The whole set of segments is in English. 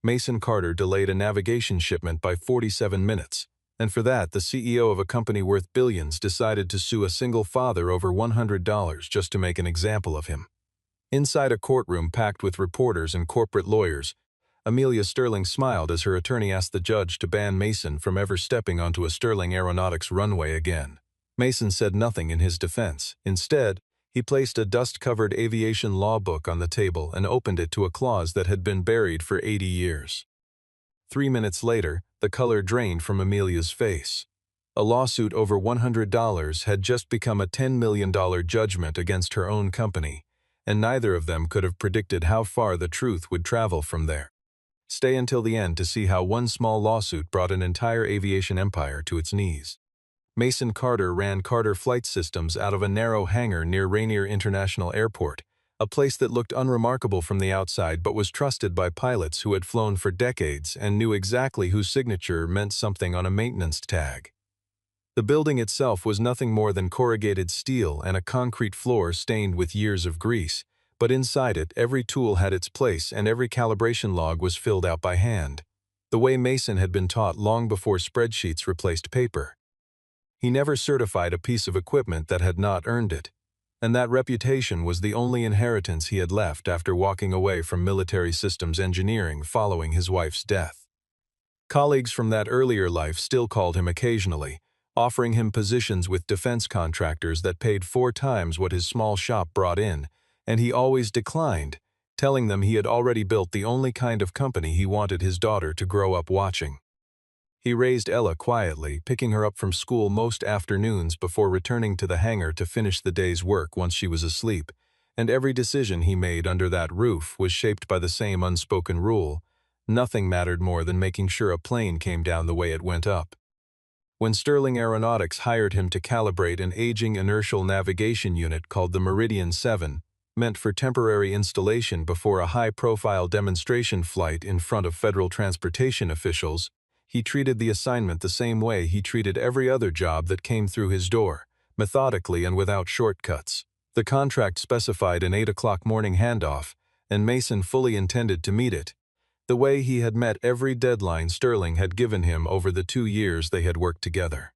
Mason Carter delayed a navigation shipment by 47 minutes, and for that, the CEO of a company worth billions decided to sue a single father over $100 just to make an example of him. Inside a courtroom packed with reporters and corporate lawyers, Amelia Sterling smiled as her attorney asked the judge to ban Mason from ever stepping onto a Sterling Aeronautics runway again. Mason said nothing in his defense. Instead, he placed a dust-covered aviation law book on the table and opened it to a clause that had been buried for 80 years. 3 minutes later, the color drained from Amelia's face. A lawsuit over $100 had just become a $10 million judgment against her own company, and neither of them could have predicted how far the truth would travel from there. Stay until the end to see how one small lawsuit brought an entire aviation empire to its knees. Mason Carter ran Carter Flight Systems out of a narrow hangar near Rainier International Airport, a place that looked unremarkable from the outside but was trusted by pilots who had flown for decades and knew exactly whose signature meant something on a maintenance tag. The building itself was nothing more than corrugated steel and a concrete floor stained with years of grease, but inside it, every tool had its place and every calibration log was filled out by hand, the way Mason had been taught long before spreadsheets replaced paper. He never certified a piece of equipment that had not earned it, and that reputation was the only inheritance he had left after walking away from military systems engineering following his wife's death. Colleagues from that earlier life still called him occasionally, offering him positions with defense contractors that paid 4 times what his small shop brought in, and he always declined, telling them he had already built the only kind of company he wanted his daughter to grow up watching. He raised Ella quietly, picking her up from school most afternoons before returning to the hangar to finish the day's work once she was asleep, and every decision he made under that roof was shaped by the same unspoken rule: nothing mattered more than making sure a plane came down the way it went up. When Sterling Aeronautics hired him to calibrate an aging inertial navigation unit called the Meridian 7, meant for temporary installation before a high-profile demonstration flight in front of federal transportation officials, he treated the assignment the same way he treated every other job that came through his door, methodically and without shortcuts. The contract specified an 8 o'clock morning handoff, and Mason fully intended to meet it, the way he had met every deadline Sterling had given him over the 2 years they had worked together.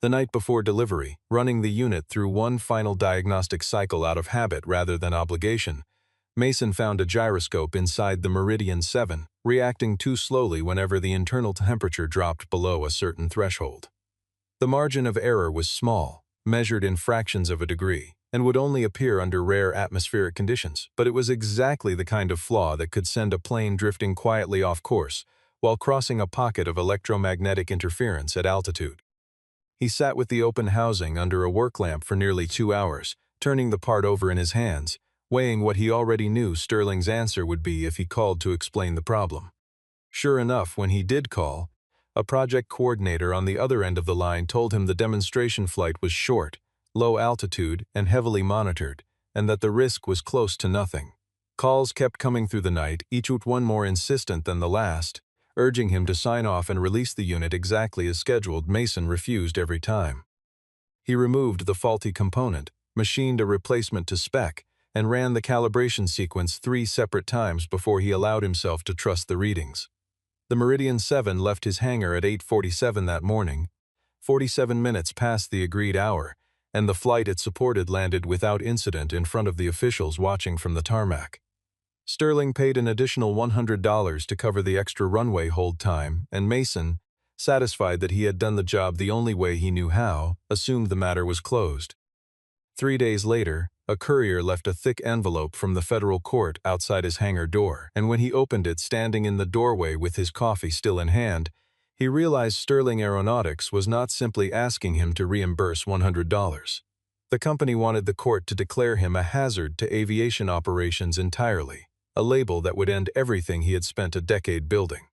The night before delivery, running the unit through one final diagnostic cycle out of habit rather than obligation, Mason found a gyroscope inside the Meridian 7, reacting too slowly whenever the internal temperature dropped below a certain threshold. The margin of error was small, measured in fractions of a degree, and would only appear under rare atmospheric conditions, but it was exactly the kind of flaw that could send a plane drifting quietly off course while crossing a pocket of electromagnetic interference at altitude. He sat with the open housing under a work lamp for nearly 2 hours, turning the part over in his hands, weighing what he already knew Sterling's answer would be if he called to explain the problem. Sure enough, when he did call, a project coordinator on the other end of the line told him the demonstration flight was short, low altitude, and heavily monitored, and that the risk was close to nothing. Calls kept coming through the night, each with one more insistent than the last, urging him to sign off and release the unit exactly as scheduled. Mason refused every time. He removed the faulty component, machined a replacement to spec, and ran the calibration sequence 3 separate times before he allowed himself to trust the readings. The Meridian 7 left his hangar at 8:47 that morning, 47 minutes past the agreed hour, and the flight it supported landed without incident in front of the officials watching from the tarmac. Sterling paid an additional $100 to cover the extra runway hold time, and Mason, satisfied that he had done the job the only way he knew how, assumed the matter was closed. 3 days later, a courier left a thick envelope from the federal court outside his hangar door, and when he opened it standing in the doorway with his coffee still in hand, he realized Sterling Aeronautics was not simply asking him to reimburse $100. The company wanted the court to declare him a hazard to aviation operations entirely, a label that would end everything he had spent a decade building.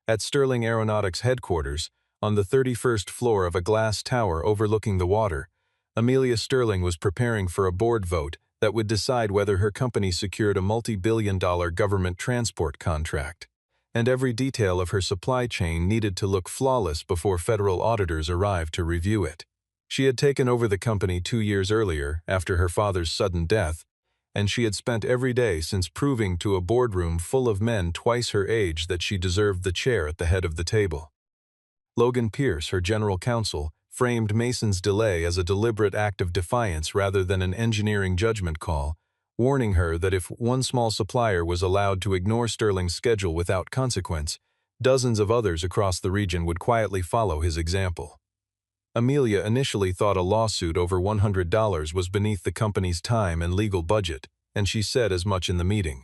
At Sterling Aeronautics headquarters, on the 31st floor of a glass tower overlooking the water, Amelia Sterling was preparing for a board vote that would decide whether her company secured a multi-billion-dollar government transport contract, and every detail of her supply chain needed to look flawless before federal auditors arrived to review it. She had taken over the company 2 years earlier, after her father's sudden death, and she had spent every day since proving to a boardroom full of men twice her age that she deserved the chair at the head of the table. Logan Pierce, her general counsel, framed Mason's delay as a deliberate act of defiance rather than an engineering judgment call, warning her that if one small supplier was allowed to ignore Sterling's schedule without consequence, dozens of others across the region would quietly follow his example. Amelia initially thought a lawsuit over $100 was beneath the company's time and legal budget, and she said as much in the meeting.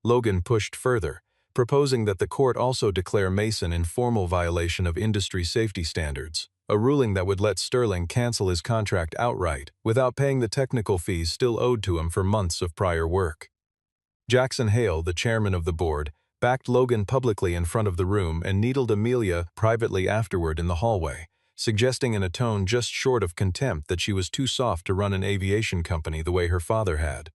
Logan pushed further, proposing that the court also declare Mason in formal violation of industry safety standards, a ruling that would let Sterling cancel his contract outright without paying the technical fees still owed to him for months of prior work. Jackson Hale, the chairman of the board, backed Logan publicly in front of the room and needled Amelia privately afterward in the hallway, suggesting in a tone just short of contempt that she was too soft to run an aviation company the way her father had.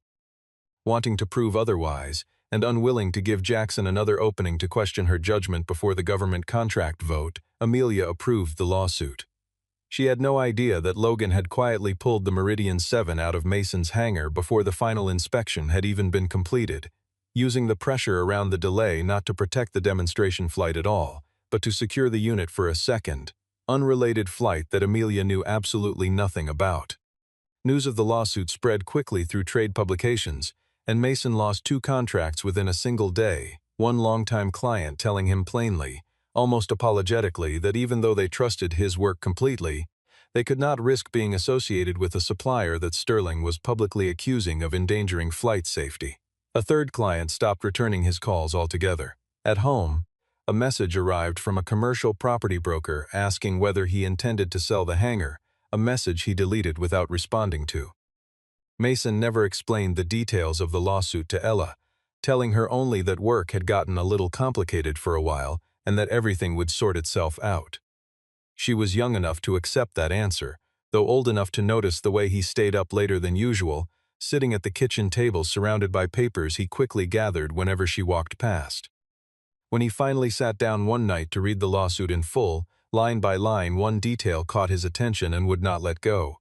Wanting to prove otherwise, and unwilling to give Jackson another opening to question her judgment before the government contract vote, Amelia approved the lawsuit. She had no idea that Logan had quietly pulled the Meridian 7 out of Mason's hangar before the final inspection had even been completed, using the pressure around the delay not to protect the demonstration flight at all, but to secure the unit for a second, unrelated flight that Amelia knew absolutely nothing about. News of the lawsuit spread quickly through trade publications, and Mason lost 2 contracts within a single day, one longtime client telling him plainly, almost apologetically, that even though they trusted his work completely, they could not risk being associated with a supplier that Sterling was publicly accusing of endangering flight safety. A third client stopped returning his calls altogether. At home, a message arrived from a commercial property broker asking whether he intended to sell the hangar, a message he deleted without responding to. Mason never explained the details of the lawsuit to Ella, telling her only that work had gotten a little complicated for a while and that everything would sort itself out. She was young enough to accept that answer, though old enough to notice the way he stayed up later than usual, sitting at the kitchen table surrounded by papers he quickly gathered whenever she walked past. When he finally sat down one night to read the lawsuit in full, line by line, one detail caught his attention and would not let go.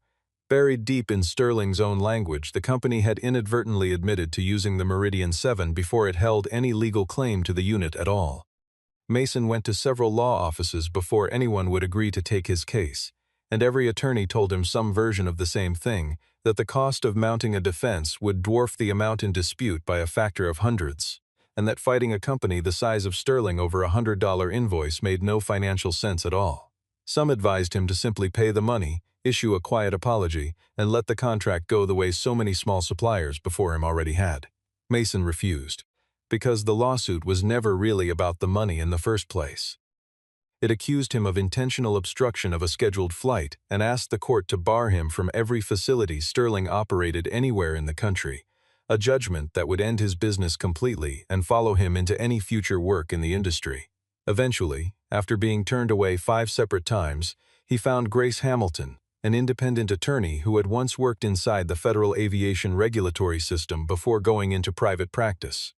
Buried deep in Sterling's own language, the company had inadvertently admitted to using the Meridian 7 before it held any legal claim to the unit at all. Mason went to several law offices before anyone would agree to take his case, and every attorney told him some version of the same thing, that the cost of mounting a defense would dwarf the amount in dispute by a factor of hundreds, and that fighting a company the size of Sterling over $100 invoice made no financial sense at all. Some advised him to simply pay the money, issue a quiet apology, and let the contract go the way so many small suppliers before him already had. Mason refused, because the lawsuit was never really about the money in the first place. It accused him of intentional obstruction of a scheduled flight and asked the court to bar him from every facility Sterling operated anywhere in the country, a judgment that would end his business completely and follow him into any future work in the industry. Eventually, after being turned away 5 separate times, he found Grace Hamilton, an independent attorney who had once worked inside the federal aviation regulatory system before going into private practice.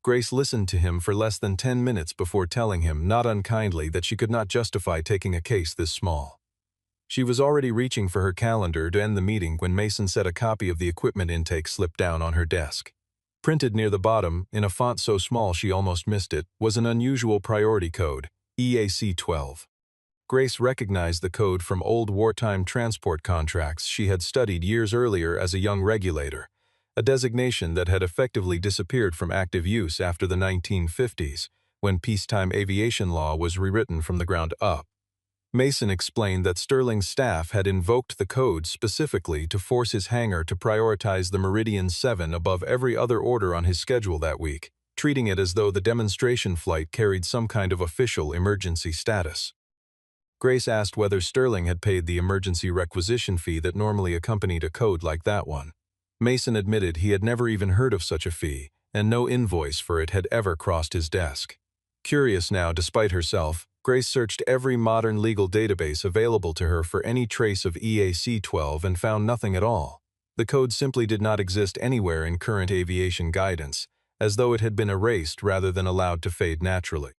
Grace listened to him for less than 10 minutes before telling him, not unkindly, that she could not justify taking a case this small. She was already reaching for her calendar to end the meeting when Mason said a copy of the equipment intake slipped down on her desk. Printed near the bottom, in a font so small she almost missed it, was an unusual priority code, EAC 12. Grace recognized the code from old wartime transport contracts she had studied years earlier as a young regulator, a designation that had effectively disappeared from active use after the 1950s, when peacetime aviation law was rewritten from the ground up. Mason explained that Sterling's staff had invoked the code specifically to force his hangar to prioritize the Meridian 7 above every other order on his schedule that week, treating it as though the demonstration flight carried some kind of official emergency status. Grace asked whether Sterling had paid the emergency requisition fee that normally accompanied a code like that one. Mason admitted he had never even heard of such a fee, and no invoice for it had ever crossed his desk. Curious now, despite herself, Grace searched every modern legal database available to her for any trace of EAC 12 and found nothing at all. The code simply did not exist anywhere in current aviation guidance, as though it had been erased rather than allowed to fade naturally.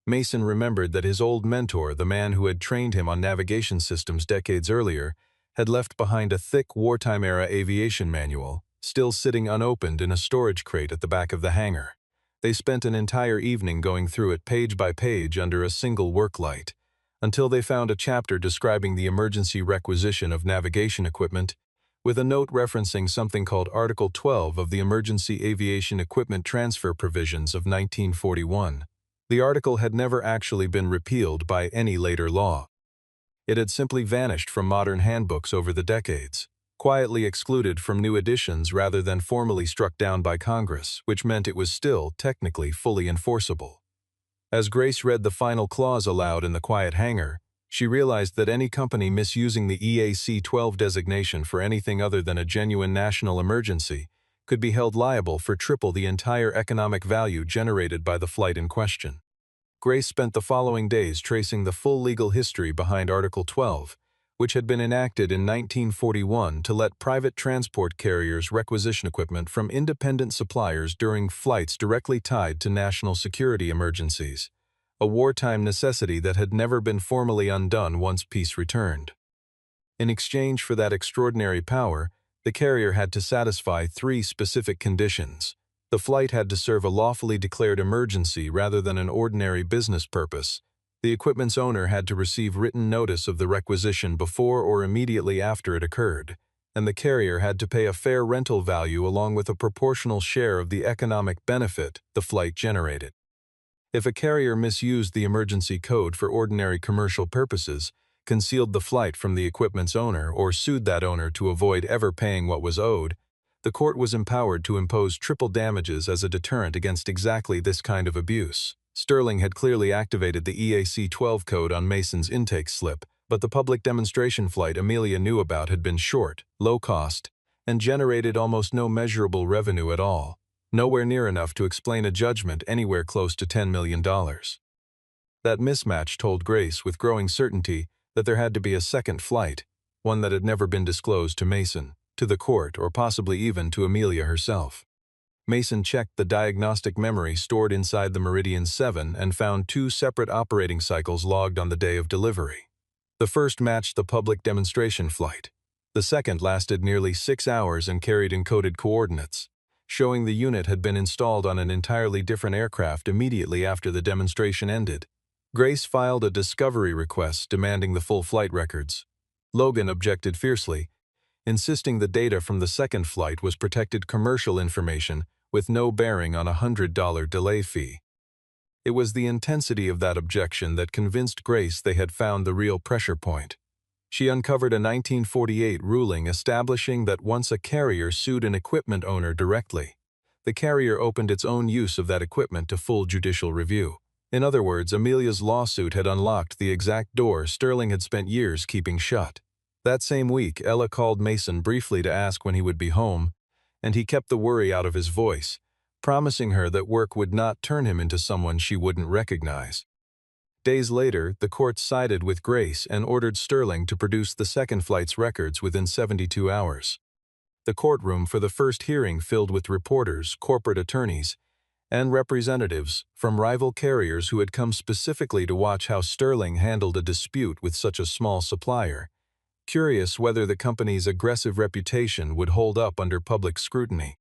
Mason remembered that his old mentor, the man who had trained him on navigation systems decades earlier, had left behind a thick wartime-era aviation manual, still sitting unopened in a storage crate at the back of the hangar. They spent an entire evening going through it page by page under a single work light, until they found a chapter describing the emergency requisition of navigation equipment, with a note referencing something called Article 12 of the Emergency Aviation Equipment Transfer Provisions of 1941. The article had never actually been repealed by any later law. It had simply vanished from modern handbooks over the decades, quietly excluded from new editions rather than formally struck down by Congress, which meant it was still, technically, fully enforceable. As Grace read the final clause aloud in the quiet hangar, she realized that any company misusing the EAC-12 designation for anything other than a genuine national emergency could be held liable for triple the entire economic value generated by the flight in question. Grace spent the following days tracing the full legal history behind Article 12, which had been enacted in 1941 to let private transport carriers requisition equipment from independent suppliers during flights directly tied to national security emergencies, a wartime necessity that had never been formally undone once peace returned. In exchange for that extraordinary power, the carrier had to satisfy 3 specific conditions. The flight had to serve a lawfully declared emergency rather than an ordinary business purpose. The equipment's owner had to receive written notice of the requisition before or immediately after it occurred, and the carrier had to pay a fair rental value along with a proportional share of the economic benefit the flight generated. If a carrier misused the emergency code for ordinary commercial purposes, concealed the flight from the equipment's owner, or sued that owner to avoid ever paying what was owed, the court was empowered to impose triple damages as a deterrent against exactly this kind of abuse. Sterling had clearly activated the EAC-12 code on Mason's intake slip, but the public demonstration flight Amelia knew about had been short, low cost, and generated almost no measurable revenue at all, nowhere near enough to explain a judgment anywhere close to $10 million. That mismatch told Grace with growing certainty that there had to be a second flight, one that had never been disclosed to Mason, to the court, or possibly even to Amelia herself. Mason checked the diagnostic memory stored inside the Meridian 7 and found 2 separate operating cycles logged on the day of delivery. The first matched the public demonstration flight. The second lasted nearly 6 hours and carried encoded coordinates, showing the unit had been installed on an entirely different aircraft immediately after the demonstration ended. Grace filed a discovery request demanding the full flight records. Logan objected fiercely, insisting the data from the second flight was protected commercial information with no bearing on a $100 delay fee. It was the intensity of that objection that convinced Grace they had found the real pressure point. She uncovered a 1948 ruling establishing that once a carrier sued an equipment owner directly, the carrier opened its own use of that equipment to full judicial review. In other words, Amelia's lawsuit had unlocked the exact door Sterling had spent years keeping shut. That same week, Ella called Mason briefly to ask when he would be home, and he kept the worry out of his voice, promising her that work would not turn him into someone she wouldn't recognize. Days later, the court sided with Grace and ordered Sterling to produce the second flight's records within 72 hours. The courtroom for the first hearing filled with reporters, corporate attorneys, and representatives from rival carriers who had come specifically to watch how Sterling handled a dispute with such a small supplier, curious whether the company's aggressive reputation would hold up under public scrutiny.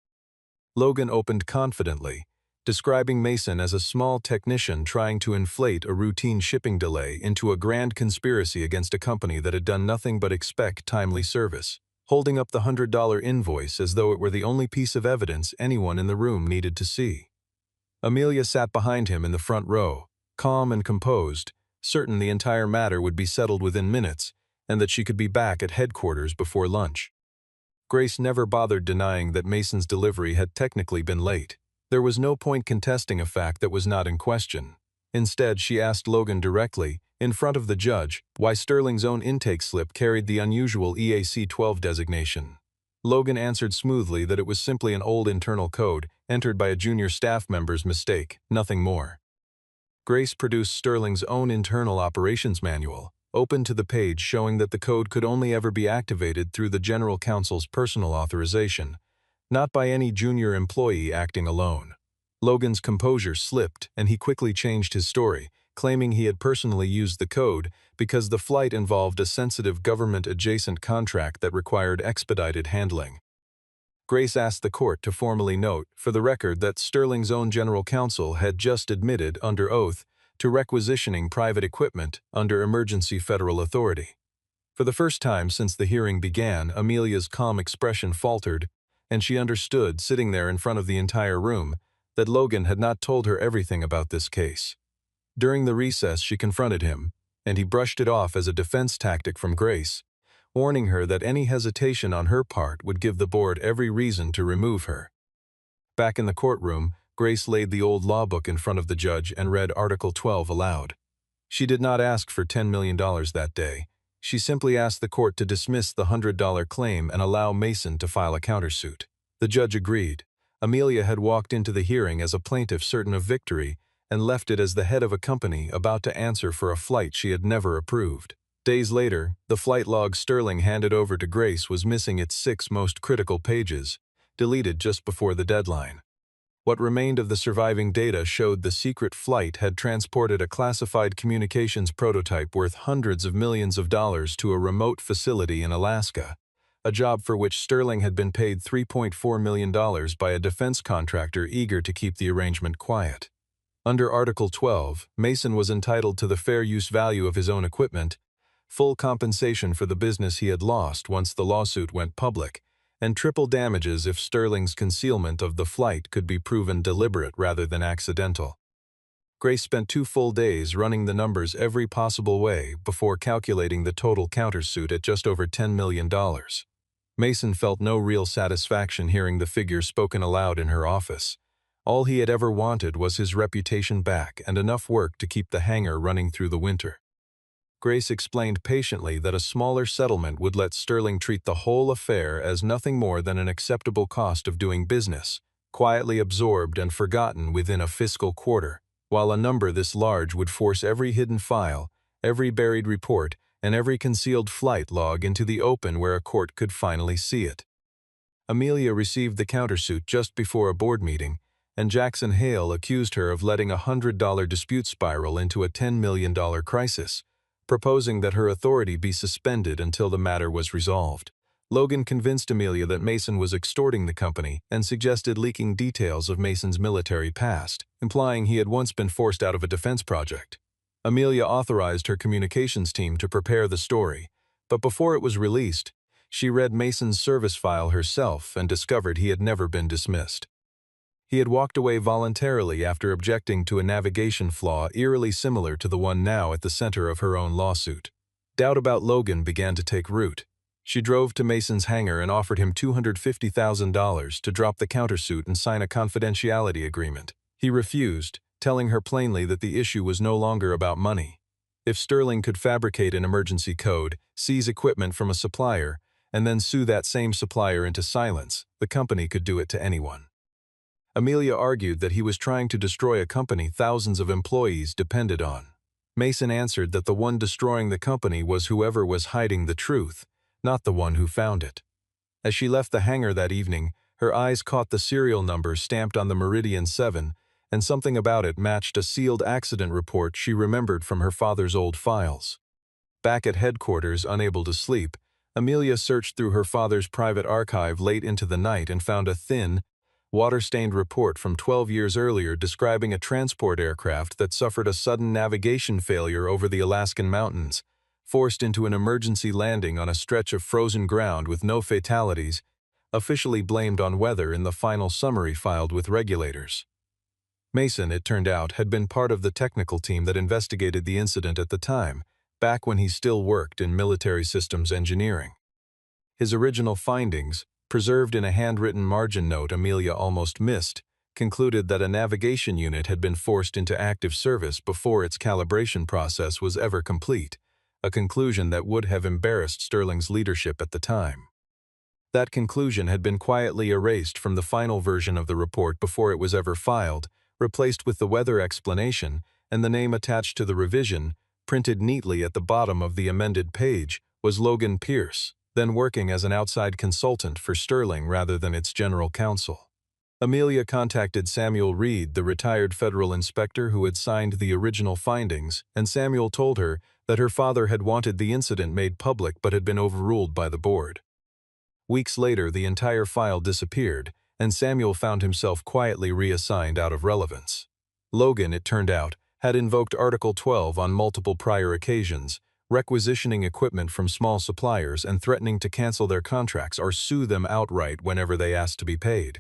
Logan opened confidently, describing Mason as a small technician trying to inflate a routine shipping delay into a grand conspiracy against a company that had done nothing but expect timely service, holding up the $100 invoice as though it were the only piece of evidence anyone in the room needed to see. Amelia sat behind him in the front row, calm and composed, certain the entire matter would be settled within minutes, and that she could be back at headquarters before lunch. Grace never bothered denying that Mason's delivery had technically been late. There was no point contesting a fact that was not in question. Instead, she asked Logan directly, in front of the judge, why Sterling's own intake slip carried the unusual EAC-12 designation. Logan answered smoothly that it was simply an old internal code, entered by a junior staff member's mistake, nothing more. Grace produced Sterling's own internal operations manual, open to the page showing that the code could only ever be activated through the General Counsel's personal authorization, not by any junior employee acting alone. Logan's composure slipped, and he quickly changed his story, claiming he had personally used the code because the flight involved a sensitive government-adjacent contract that required expedited handling. Grace asked the court to formally note, for the record, that Sterling's own general counsel had just admitted, under oath, to requisitioning private equipment under emergency federal authority. For the first time since the hearing began, Amelia's calm expression faltered, and she understood, sitting there in front of the entire room, that Logan had not told her everything about this case. During the recess, she confronted him, and he brushed it off as a defense tactic from Grace, warning her that any hesitation on her part would give the board every reason to remove her. Back in the courtroom, Grace laid the old law book in front of the judge and read Article 12 aloud. She did not ask for $10 million that day. She simply asked the court to dismiss the $100 claim and allow Mason to file a countersuit. The judge agreed. Amelia had walked into the hearing as a plaintiff certain of victory and left it as the head of a company about to answer for a flight she had never approved. Days later, the flight log Sterling handed over to Grace was missing its 6 most critical pages, deleted just before the deadline. What remained of the surviving data showed the secret flight had transported a classified communications prototype worth hundreds of millions of dollars to a remote facility in Alaska, a job for which Sterling had been paid $3.4 million by a defense contractor eager to keep the arrangement quiet. Under Article 12, Mason was entitled to the fair use value of his own equipment, full compensation for the business he had lost once the lawsuit went public, and triple damages if Sterling's concealment of the flight could be proven deliberate rather than accidental. Grace spent 2 full days running the numbers every possible way before calculating the total countersuit at just over $10 million. Mason felt no real satisfaction hearing the figure spoken aloud in her office. All he had ever wanted was his reputation back and enough work to keep the hangar running through the winter. Grace explained patiently that a smaller settlement would let Sterling treat the whole affair as nothing more than an acceptable cost of doing business, quietly absorbed and forgotten within a fiscal quarter, while a number this large would force every hidden file, every buried report, and every concealed flight log into the open where a court could finally see it. Amelia received the countersuit just before a board meeting, and Jackson Hale accused her of letting a $100 dispute spiral into a $10 million crisis, proposing that her authority be suspended until the matter was resolved. Logan convinced Amelia that Mason was extorting the company and suggested leaking details of Mason's military past, implying he had once been forced out of a defense project. Amelia authorized her communications team to prepare the story, but before it was released, she read Mason's service file herself and discovered he had never been dismissed. He had walked away voluntarily after objecting to a navigation flaw eerily similar to the one now at the center of her own lawsuit. Doubt about Logan began to take root. She drove to Mason's hangar and offered him $250,000 to drop the countersuit and sign a confidentiality agreement. He refused, telling her plainly that the issue was no longer about money. If Sterling could fabricate an emergency code, seize equipment from a supplier, and then sue that same supplier into silence, the company could do it to anyone. Amelia argued that he was trying to destroy a company thousands of employees depended on. Mason answered that the one destroying the company was whoever was hiding the truth, not the one who found it. As she left the hangar that evening, her eyes caught the serial number stamped on the Meridian 7, and something about it matched a sealed accident report she remembered from her father's old files. Back at headquarters, unable to sleep, Amelia searched through her father's private archive late into the night and found a thin, water-stained report from 12 years earlier describing a transport aircraft that suffered a sudden navigation failure over the Alaskan mountains, forced into an emergency landing on a stretch of frozen ground with no fatalities, officially blamed on weather in the final summary filed with regulators. Mason, it turned out, had been part of the technical team that investigated the incident at the time, back when he still worked in military systems engineering. His original findings, preserved in a handwritten margin note Amelia almost missed, concluded that a navigation unit had been forced into active service before its calibration process was ever complete, a conclusion that would have embarrassed Sterling's leadership at the time. That conclusion had been quietly erased from the final version of the report before it was ever filed, replaced with the weather explanation, and the name attached to the revision, printed neatly at the bottom of the amended page, was Logan Pierce, then working as an outside consultant for Sterling rather than its general counsel. Amelia contacted Samuel Reed, the retired federal inspector who had signed the original findings, and Samuel told her that her father had wanted the incident made public but had been overruled by the board. Weeks later, the entire file disappeared, and Samuel found himself quietly reassigned out of relevance. Logan, it turned out, had invoked Article 12 on multiple prior occasions, requisitioning equipment from small suppliers and threatening to cancel their contracts or sue them outright whenever they asked to be paid.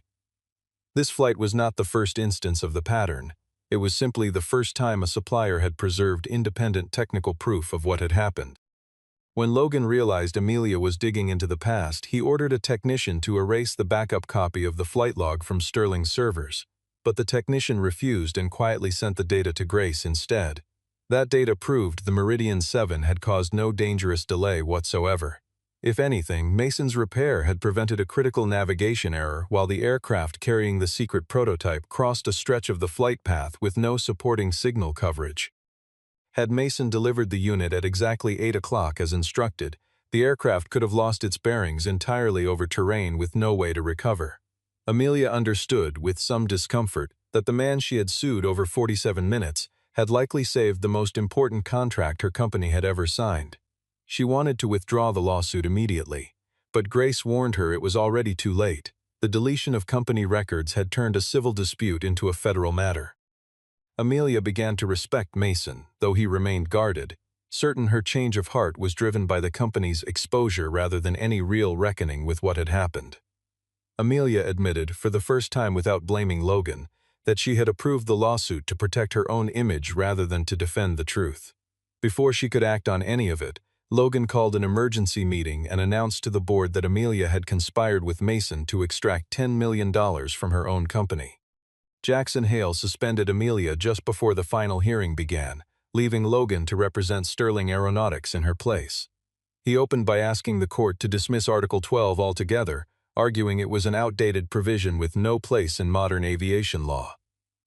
This flight was not the first instance of the pattern. It was simply the first time a supplier had preserved independent technical proof of what had happened. When Logan realized Amelia was digging into the past, he ordered a technician to erase the backup copy of the flight log from Sterling's servers. But the technician refused and quietly sent the data to Grace instead. That data proved the Meridian 7 had caused no dangerous delay whatsoever. If anything, Mason's repair had prevented a critical navigation error while the aircraft carrying the secret prototype crossed a stretch of the flight path with no supporting signal coverage. Had Mason delivered the unit at exactly 8 o'clock as instructed, the aircraft could have lost its bearings entirely over terrain with no way to recover. Amelia understood, with some discomfort, that the man she had sued over 47 minutes had likely saved the most important contract her company had ever signed. She wanted to withdraw the lawsuit immediately, but Grace warned her it was already too late. The deletion of company records had turned a civil dispute into a federal matter. Amelia began to respect Mason, though he remained guarded, certain her change of heart was driven by the company's exposure rather than any real reckoning with what had happened. Amelia admitted, for the first time without blaming Logan, that she had approved the lawsuit to protect her own image rather than to defend the truth. Before she could act on any of it, Logan called an emergency meeting and announced to the board that Amelia had conspired with Mason to extract $10 million from her own company. Jackson Hale suspended Amelia just before the final hearing began, leaving Logan to represent Sterling Aeronautics in her place. He opened by asking the court to dismiss Article 12 altogether, arguing it was an outdated provision with no place in modern aviation law.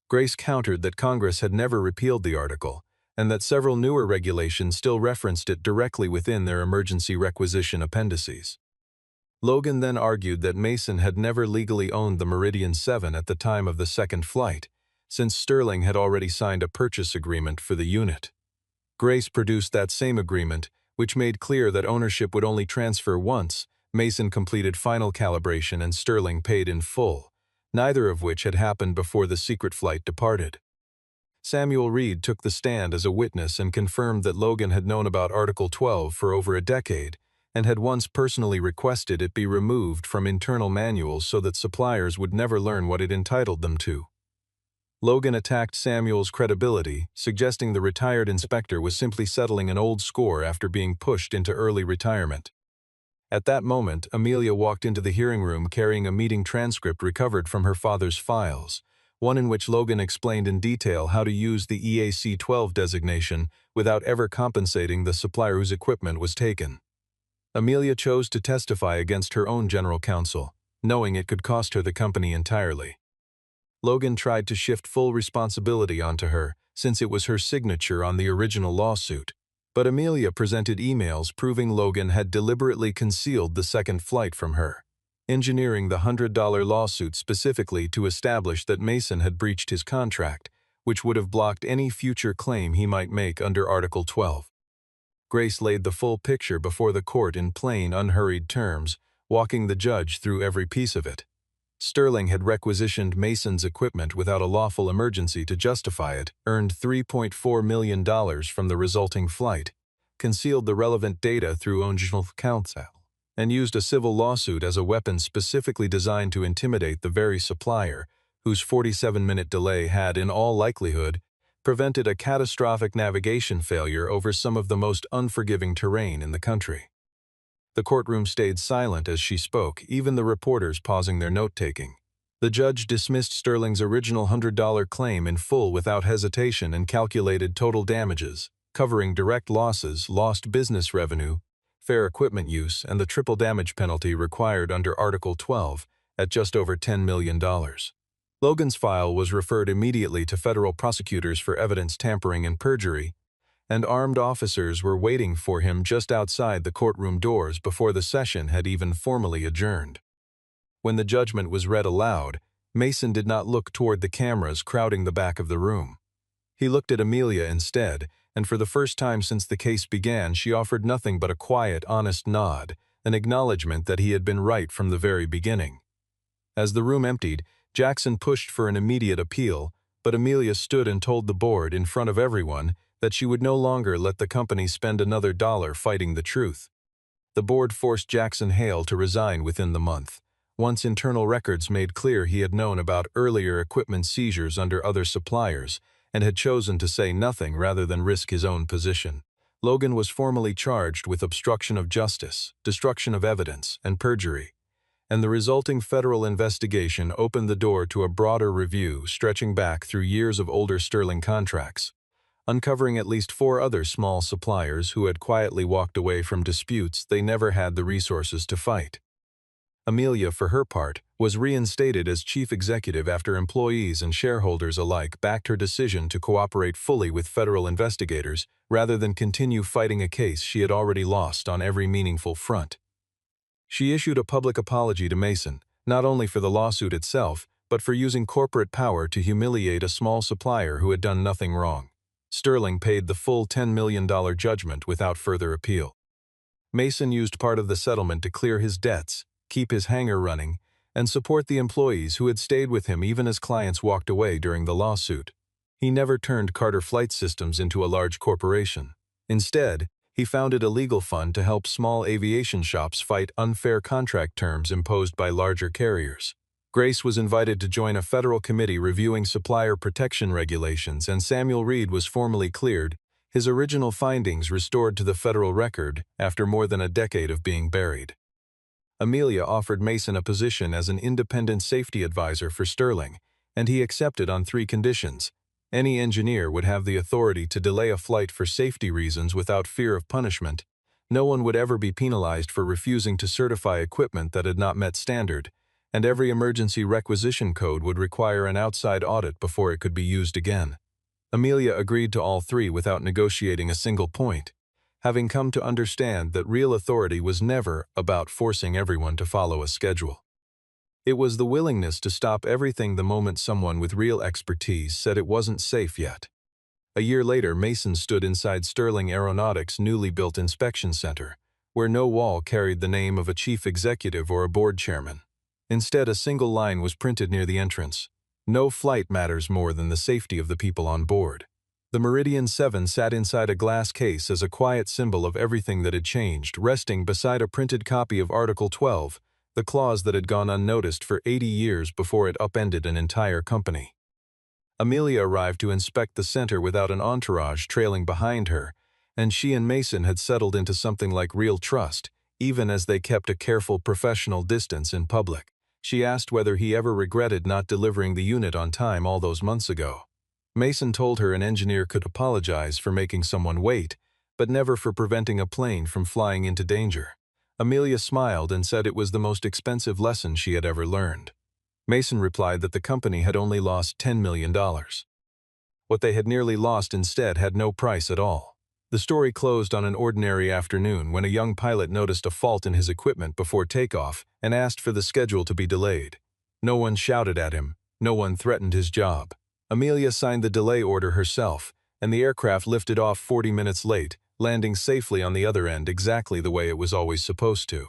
Grace countered that Congress had never repealed the article, and that several newer regulations still referenced it directly within their emergency requisition appendices. Logan then argued that Mason had never legally owned the Meridian 7 at the time of the second flight, since Sterling had already signed a purchase agreement for the unit. Grace produced that same agreement, which made clear that ownership would only transfer once Mason completed final calibration and Sterling paid in full, neither of which had happened before the secret flight departed. Samuel Reed took the stand as a witness and confirmed that Logan had known about Article 12 for over a decade and had once personally requested it be removed from internal manuals so that suppliers would never learn what it entitled them to. Logan attacked Samuel's credibility, suggesting the retired inspector was simply settling an old score after being pushed into early retirement. At that moment, Amelia walked into the hearing room carrying a meeting transcript recovered from her father's files, one in which Logan explained in detail how to use the EAC-12 designation without ever compensating the supplier whose equipment was taken. Amelia chose to testify against her own general counsel, knowing it could cost her the company entirely. Logan tried to shift full responsibility onto her, since it was her signature on the original lawsuit, but Amelia presented emails proving Logan had deliberately concealed the second flight from her, engineering the $100 lawsuit specifically to establish that Mason had breached his contract, which would have blocked any future claim he might make under Article 12. Grace laid the full picture before the court in plain, unhurried terms, walking the judge through every piece of it. Sterling had requisitioned Mason's equipment without a lawful emergency to justify it, earned $3.4 million from the resulting flight, concealed the relevant data through original counsel, and used a civil lawsuit as a weapon specifically designed to intimidate the very supplier, whose 47-minute delay had, in all likelihood, prevented a catastrophic navigation failure over some of the most unforgiving terrain in the country. The courtroom stayed silent as she spoke, even the reporters pausing their note-taking. The judge dismissed Sterling's original $100 claim in full without hesitation and calculated total damages, covering direct losses, lost business revenue, fair equipment use, and the triple damage penalty required under Article 12 at just over $10 million. Logan's file was referred immediately to federal prosecutors for evidence tampering and perjury, and armed officers were waiting for him just outside the courtroom doors before the session had even formally adjourned. When the judgment was read aloud, Mason did not look toward the cameras crowding the back of the room. He looked at Amelia instead, and for the first time since the case began, she offered nothing but a quiet, honest nod, an acknowledgement that he had been right from the very beginning. As the room emptied, Jackson pushed for an immediate appeal, but Amelia stood and told the board in front of everyone that she would no longer let the company spend another dollar fighting the truth. The board forced Jackson Hale to resign within the month. Once internal records made clear he had known about earlier equipment seizures under other suppliers and had chosen to say nothing rather than risk his own position. Logan was formally charged with obstruction of justice, destruction of evidence, and perjury, and the resulting federal investigation opened the door to a broader review stretching back through years of older Sterling contracts, uncovering at least 4 other small suppliers who had quietly walked away from disputes they never had the resources to fight. Amelia, for her part, was reinstated as chief executive after employees and shareholders alike backed her decision to cooperate fully with federal investigators rather than continue fighting a case she had already lost on every meaningful front. She issued a public apology to Mason, not only for the lawsuit itself, but for using corporate power to humiliate a small supplier who had done nothing wrong. Sterling paid the full $10 million judgment without further appeal. Mason used part of the settlement to clear his debts, keep his hangar running, and support the employees who had stayed with him even as clients walked away during the lawsuit. He never turned Carter Flight Systems into a large corporation. Instead, he founded a legal fund to help small aviation shops fight unfair contract terms imposed by larger carriers. Grace was invited to join a federal committee reviewing supplier protection regulations, and Samuel Reed was formally cleared, his original findings restored to the federal record after more than a decade of being buried. Amelia offered Mason a position as an independent safety advisor for Sterling, and he accepted on 3 conditions. Any engineer would have the authority to delay a flight for safety reasons without fear of punishment. No one would ever be penalized for refusing to certify equipment that had not met standard, and every emergency requisition code would require an outside audit before it could be used again. Amelia agreed to all 3 without negotiating a single point, having come to understand that real authority was never about forcing everyone to follow a schedule. It was the willingness to stop everything the moment someone with real expertise said it wasn't safe yet. A year later, Mason stood inside Sterling Aeronautics' newly built inspection center, where no wall carried the name of a chief executive or a board chairman. Instead, a single line was printed near the entrance: "No flight matters more than the safety of the people on board." The Meridian 7 sat inside a glass case as a quiet symbol of everything that had changed, resting beside a printed copy of Article 12, the clause that had gone unnoticed for 80 years before it upended an entire company. Amelia arrived to inspect the center without an entourage trailing behind her, and she and Mason had settled into something like real trust, even as they kept a careful professional distance in public. She asked whether he ever regretted not delivering the unit on time all those months ago. Mason told her an engineer could apologize for making someone wait, but never for preventing a plane from flying into danger. Amelia smiled and said it was the most expensive lesson she had ever learned. Mason replied that the company had only lost $10 million. What they had nearly lost instead had no price at all. The story closed on an ordinary afternoon when a young pilot noticed a fault in his equipment before takeoff and asked for the schedule to be delayed. No one shouted at him, no one threatened his job. Amelia signed the delay order herself, and the aircraft lifted off 40 minutes late, landing safely on the other end exactly the way it was always supposed to.